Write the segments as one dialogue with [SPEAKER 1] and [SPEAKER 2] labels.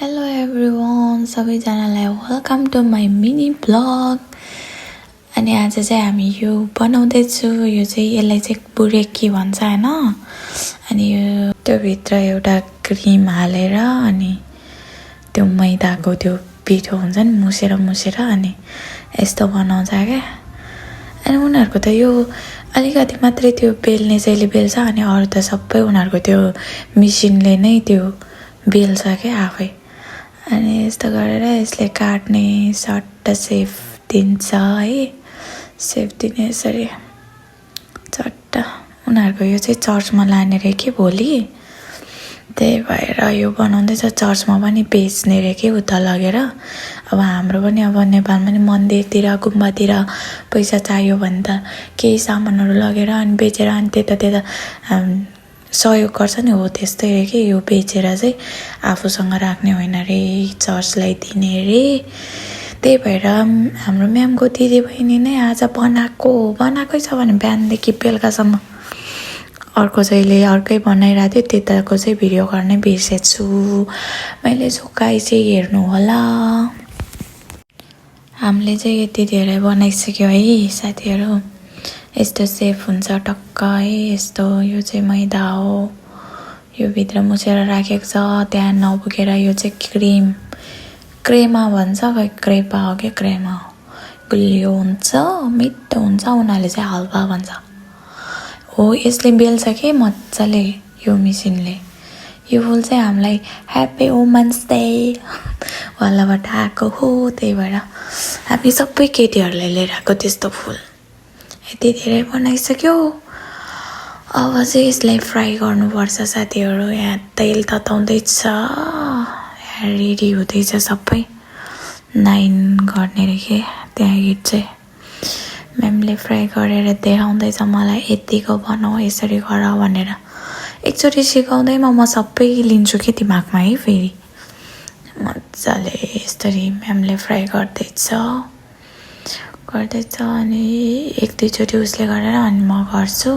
[SPEAKER 1] Hello everyone, सबैजनालाई welcome to my mini blog. अनि आज चाहिँ हामी यो बनाउँदैछु। यो चाहिँ यसलाई चाहिँ बुरेकी भन्छ हैन। अनि यो त्योभित्र एउटा क्रिम हालेर अनि त्यो मैदाको त्यो पिठो हुन्छ नि मुसेर अनि यस्तो बनाउँछ क्या। अनि उनीहरूको त यो अलिकति मात्रै त्यो बेल्ने चाहिँले बेल्छ अनि अरू त सबै उनीहरूको त्यो मेसिनले नै त्यो बेल्छ क्या आफै। अनि यस्तो गरेर यसले काट्ने सट्ट सेफ दिन्छ है। सेफ दिने यसरी चट्ट। उनीहरूको यो चाहिँ चर्चमा लाने रे के भोलि, त्यही भएर यो बनाउँदैछ। चर्चमा पनि बेच्ने रे के उता लगेर। अब हाम्रो पनि अब नेपालमा नि मन्दिरतिर गुम्बातिर पैसा चाहियो भने त केही सामानहरू लगेर अनि बेचेर अनि त्यता सहयोग गर्छ नि, हो त्यस्तै रे कि यो बेचेर चाहिँ आफूसँग राख्ने होइन रे, चर्चलाई दिने रे। त्यही भएर हाम्रो म्यामको दिदीबहिनी नै आज बनाएकै छ भने बिहानदेखि बेलुकासम्म अर्को चाहिँले अर्कै बनाइरहेको थियो। त्यताको चाहिँ भिडियो गर्नै बिर्सेछु मैले। झोकाइ चाहिँ हेर्नु होला। हामीले चाहिँ यति धेरै बनाइसक्यो है साथीहरू। यस्तो सेफ हुन्छ टक्क है। यस्तो यो चाहिँ मैदा हो, यो भित्र मुछेर राखेको छ। त्यहाँ नपुगेर यो चाहिँ क्रेमा भन्छ, खै क्रेपा हो कि क्रेमा हो। गुलियो हुन्छ, मिठो हुन्छ। उनीहरूले चाहिँ हलवा भन्छ हो। यसले बेल्छ कि मजाले यो मेसिनले। यो फुल चाहिँ हामीलाई ह्याप्पी वुमेन्स डे वालाबाट आएको हो। त्यही भएर हामी सबै केटीहरूले लिएर आएको त्यस्तो फुल। यति धेरै बनाइसक्यो। अब चाहिँ यसलाई फ्राई गर्नुपर्छ साथीहरू। यहाँ तेल तताउँदैछ, यहाँ रेडी हुँदैछ सबै। 9 गर्ने रे के त्यहाँ गीत चाहिँ म्यामले फ्राई गरेर देखाउँदैछ मलाई, यतिको बनाऊ यसरी गर भनेर। एकचोटि सिकाउँदैमा म सबै लिन्छु कि दिमागमा है। फेरि मजाले यसरी म्यामले फ्राई गर्दैछ अनि 1-2चोटि उसले गरेर अनि म गर्छु।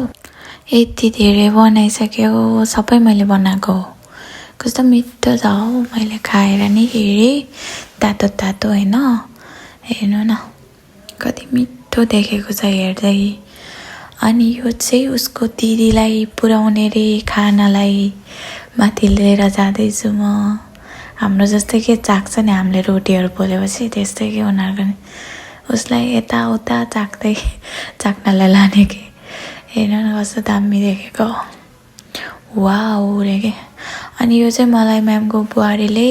[SPEAKER 1] यति धेरै बनाइसक्यो, सबै मैले बनाएको हो। कस्तो मिठो छ हौ। मैले खाएर नि हेरेँ, तातो होइन। हेर्नु न कति मिठो देखेको छ हेर्दै। अनि यो चाहिँ उसको दिदीलाई पुर्याउने रे खानालाई माथि लिएर जाँदैछु म। हाम्रो जस्तै के चाख्छ नि हामीले रोटीहरू पोलेपछि, त्यस्तै के उनीहरूको नि उसलाई यताउता चाख्नलाई लाने कि। हेर्नु न कस्तो दामी देखेको वाउ रे के। अनि यो चाहिँ मलाई म्यामको बुहारीले